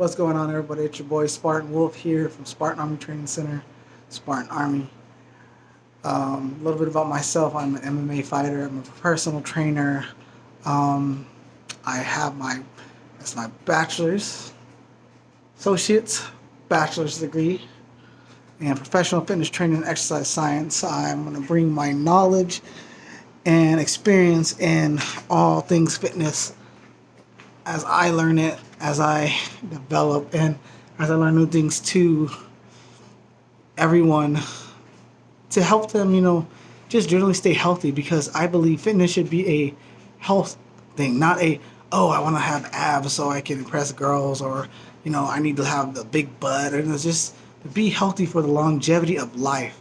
What's going on, everybody? It's your boy Spartan Wolf here from Spartan Army Training Center, Spartan Army. A little bit about myself. I'm an MMA fighter. I'm a personal trainer. Um, I have that's my bachelor's, associate's, bachelor's degree in professional fitness training and exercise science. I'm going to bring my knowledge and experience in all things fitness as I learn it, as I develop, and as I learn new things to everyone to help them, just generally stay healthy, because I believe fitness should be a health thing, not I want to have abs so I can impress girls, or, I need to have the big butt, and it's just to be healthy for the longevity of life.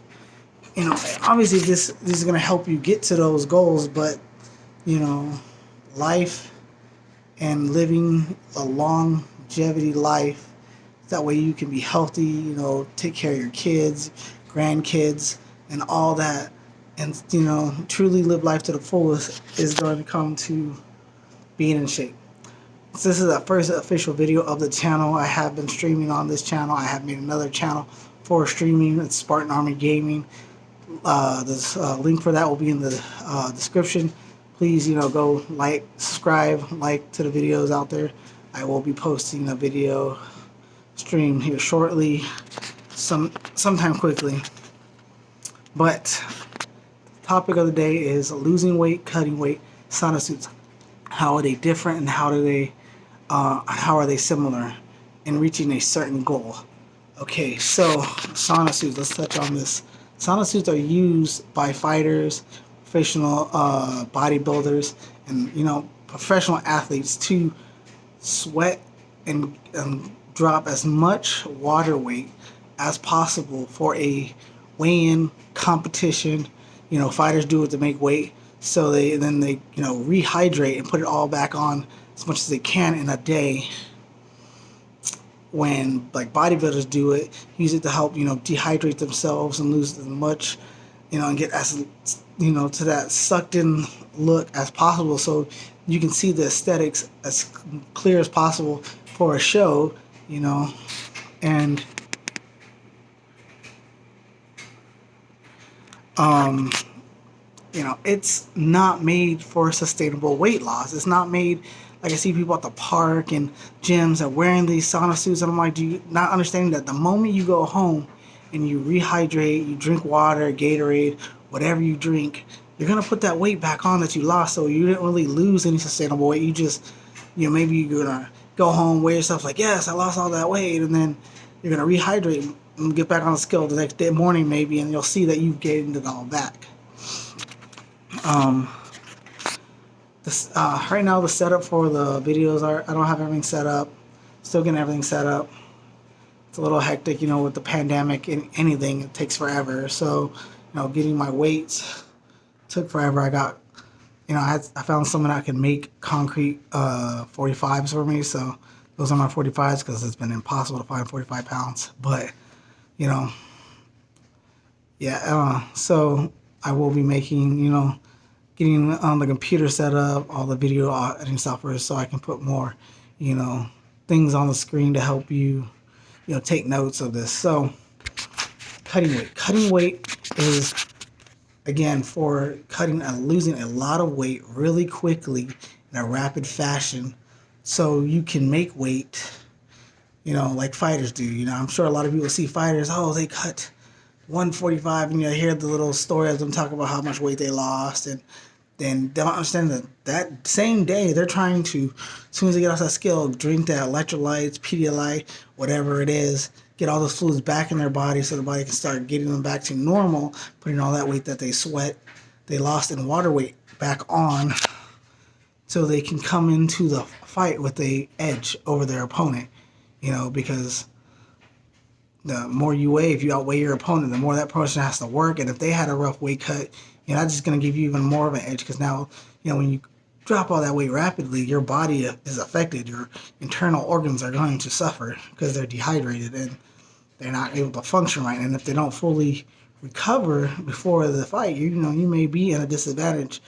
Obviously this is going to help you get to those goals, but, life and living a longevity life. That way you can be healthy, take care of your kids, grandkids, and all that. And, truly live life to the fullest is going to come to being in shape. So this is the first official video of the channel. I have been streaming on this channel. I have made another channel for streaming. It's Spartan Army Gaming. This link for that will be in the description. Please, go subscribe, like to the videos out there. I will be posting a video stream here shortly, sometime quickly. But the topic of the day is losing weight, cutting weight, sauna suits. How are they different, and how are they similar in reaching a certain goal? Okay, so sauna suits. Let's touch on this. Sauna suits are used by fighters, professional bodybuilders, and professional athletes to sweat and drop as much water weight as possible for a weigh-in competition. Fighters do it to make weight, so they rehydrate and put it all back on as much as they can in a day. When bodybuilders do it, use it to help dehydrate themselves and lose as much, and get as to that sucked in look as possible, so you can see the aesthetics as clear as possible for a show, and it's not made for sustainable weight loss. It's not made, like I see people at the park and gyms that are wearing these sauna suits, and I'm like, do you not understand that the moment you go home and you rehydrate, you drink water, Gatorade, whatever you drink, you're going to put that weight back on that you lost. So you didn't really lose any sustainable weight. You just, maybe you're going to go home, weigh yourself like, yes, I lost all that weight. And then you're going to rehydrate and get back on the scale the next day morning maybe, and you'll see that you've gained it all back. Right now the setup for the videos I don't have everything set up. Still getting everything set up. It's a little hectic, with the pandemic and anything, it takes forever. So, getting my weights took forever. I got, I found someone that can make concrete 45s for me. So those are my 45s, because it's been impossible to find 45 pounds. But, so I will be making, getting on the computer set up, all the video editing software, so I can put more, things on the screen to help you, take notes of this. So cutting weight. Cutting weight is, again, for cutting and losing a lot of weight really quickly in a rapid fashion, so you can make weight, like fighters do. I'm sure a lot of people see fighters, they cut 145, and you hear the little story of them talking about how much weight they lost, and then they don't understand that same day they're trying to, as soon as they get off that scale, drink that electrolytes, Pedialyte, whatever it is, get all those fluids back in their body so the body can start getting them back to normal, putting all that weight that they lost in water weight back on, so they can come into the fight with the edge over their opponent, because the more you weigh, if you outweigh your opponent, the more that person has to work. And if they had a rough weight cut, that's just going to give you even more of an edge, because now, when you drop all that weight rapidly, your body is affected. Your internal organs are going to suffer because they're dehydrated and they're not able to function right. And if they don't fully recover before the fight, you may be in a disadvantage,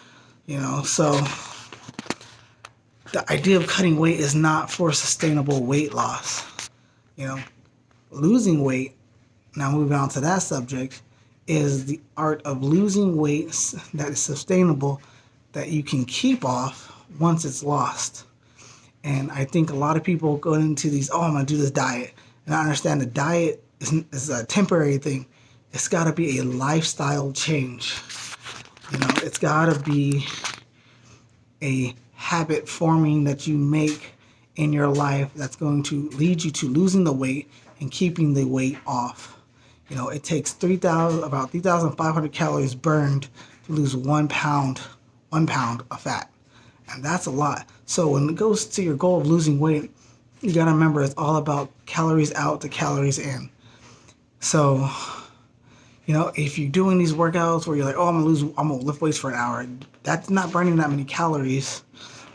So the idea of cutting weight is not for sustainable weight loss. You know, losing weight, now moving on to that subject, is the art of losing weight that is sustainable, that you can keep off once it's lost. And I think a lot of people go into these, oh, I'm going to do this diet. And I understand the diet is a temporary thing. It's got to be a lifestyle change. You know, it's got to be a habit forming that you make in your life that's going to lead you to losing the weight and keeping the weight off. You know, it takes about 3,500 calories burned to lose 1 pound of fat. And that's a lot. So when it goes to your goal of losing weight, you got to remember it's all about calories out to calories in. So, you know, if you're doing these workouts where you're like, oh, I'm gonna lift weights for an hour, that's not burning that many calories.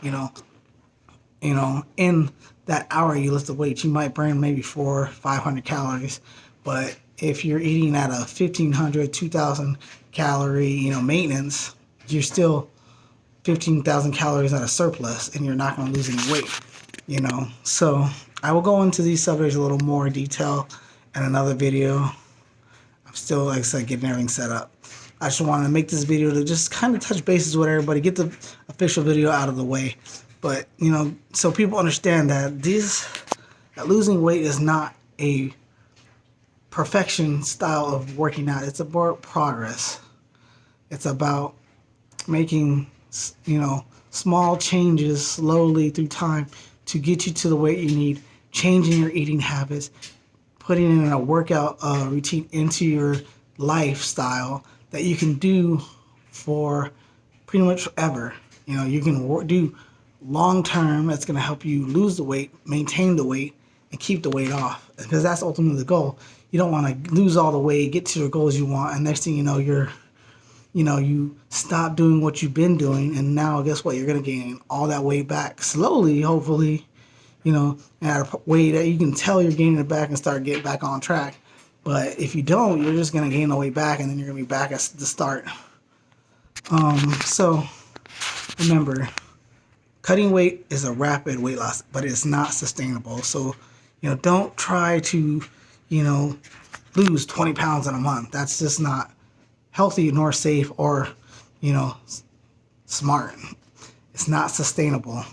You know, in that hour you lift the weights, you might burn maybe 400-500 calories. But if you're eating at a 1,500, 2,000 calorie, you know, maintenance, you're still 15,000 calories at a surplus, and you're not going to lose any weight. You know, so I will go into these subjects a little more detail in another video. I'm still, like I said, getting everything set up. I just wanted to make this video to just kind of touch bases with everybody, get the official video out of the way. But, you know, so people understand that that losing weight is not a perfection style of working out. It's about progress. It's about making, you know, small changes slowly through time to get you to the weight you need, changing your eating habits, putting in a workout routine into your lifestyle that you can do for pretty much forever. You know, you can do long term. That's going to help you lose the weight, maintain the weight, and keep the weight off, because that's ultimately the goal. You don't want to lose all the weight, get to your goals you want, and next thing you know, you stop doing what you've been doing, and now guess what? You're going to gain all that weight back slowly, hopefully, you know, at a way that you can tell you're gaining it back and start getting back on track. But if you don't, you're just going to gain the weight back, and then you're going to be back at the start. So remember, cutting weight is a rapid weight loss, but it's not sustainable. So, you know, don't try to, you know, lose 20 pounds in a month. That's just not healthy nor safe or, you know, smart. It's not sustainable.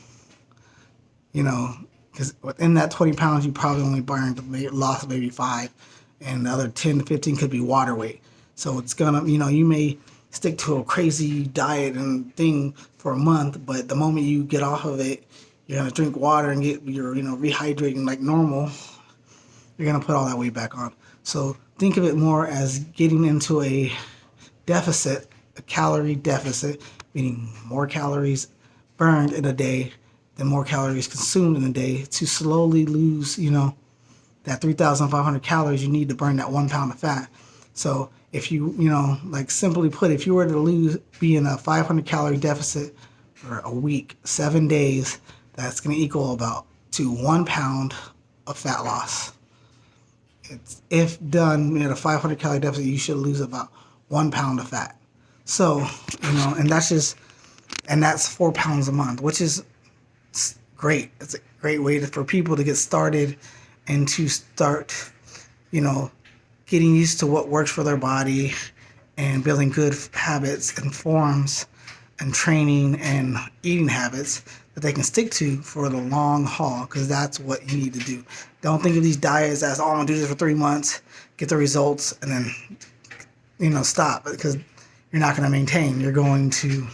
You know, because within that 20 pounds, you probably only lost maybe 5, and the other 10 to 15 could be water weight. So it's gonna, you know, you may stick to a crazy diet and thing for a month, but the moment you get off of it, you're gonna drink water and get your, you know, rehydrating like normal. You're gonna put all that weight back on. So think of it more as getting into a deficit, a calorie deficit, meaning more calories burned in a day than more calories consumed in a day, to slowly lose, you know, that 3,500 calories you need to burn that 1 pound of fat. So if you know, like simply put, if you were to be in a 500 calorie deficit for a week, 7 days, that's going to equal about to 1 pound of fat loss. It's, if done at a 500 calorie deficit, you should lose about 1 pound of fat. So, you know, and that's 4 pounds a month, which is great. It's a great way for people to get started and to start, you know, getting used to what works for their body and building good habits and forms and training and eating habits that they can stick to for the long haul, because that's what you need to do. Don't think of these diets as, oh, I'm going to do this for 3 months, get the results, and then, you know, stop, because you're not going to maintain. You're going to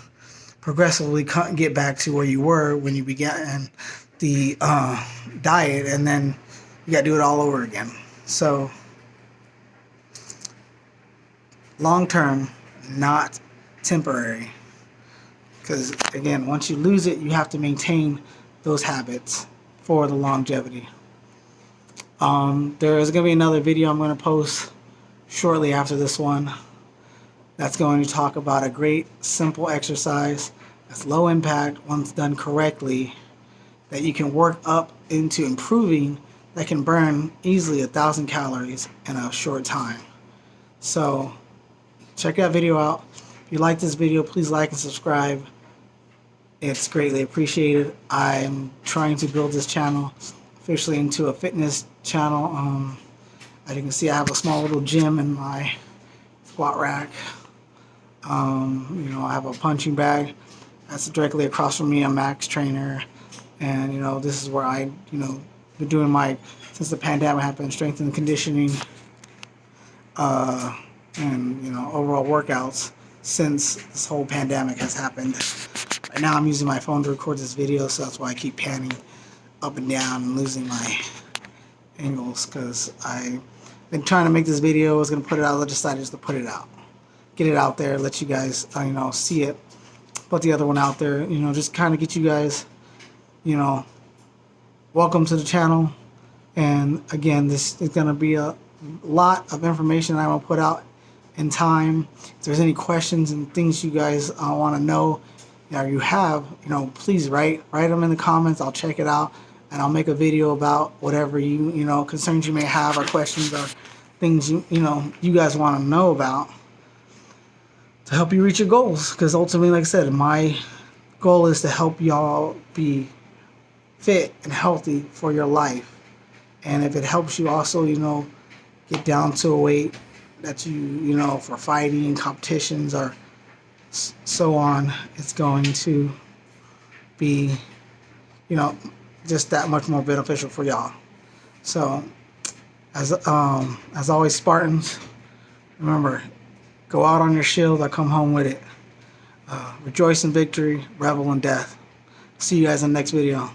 progressively get back to where you were when you began the diet, and then you got to do it all over again. So long term, not temporary, because again, once you lose it, you have to maintain those habits for the longevity. There is going to be another video I'm going to post shortly after this one that's going to talk about a great simple exercise that's low impact once done correctly, that you can work up into improving, that can burn easily 1,000 calories in a short time. So check that video out. If you like this video, please like and subscribe. It's greatly appreciated. I'm trying to build this channel officially into a fitness channel. As you can see, I have a small little gym in my squat rack. I have a punching bag that's directly across from me, a Max trainer. And, this is where I, been doing since the pandemic happened, strength and conditioning, and, overall workouts since this whole pandemic has happened. Right now I'm using my phone to record this video, so that's why I keep panning up and down and losing my angles, because I've been trying to make this video. I was going to put it out, I decided just to put it out. Get it out there, let you guys, see it. Put the other one out there, just kind of get you guys, welcome to the channel. And again, this is going to be a lot of information I'm going to put out in time. If there's any questions and things you guys want to know, or you have, please write them in the comments. I'll check it out, and I'll make a video about whatever concerns you may have, or questions, or things you guys want to know about, to help you reach your goals. Because ultimately, like I said, my goal is to help y'all be fit and healthy for your life. And if it helps you also, get down to a weight that you, for fighting, competitions, or so on, it's going to be, just that much more beneficial for y'all. So, as always, Spartans, remember, go out on your shield, I come home with it. Rejoice in victory, revel in death. See you guys in the next video.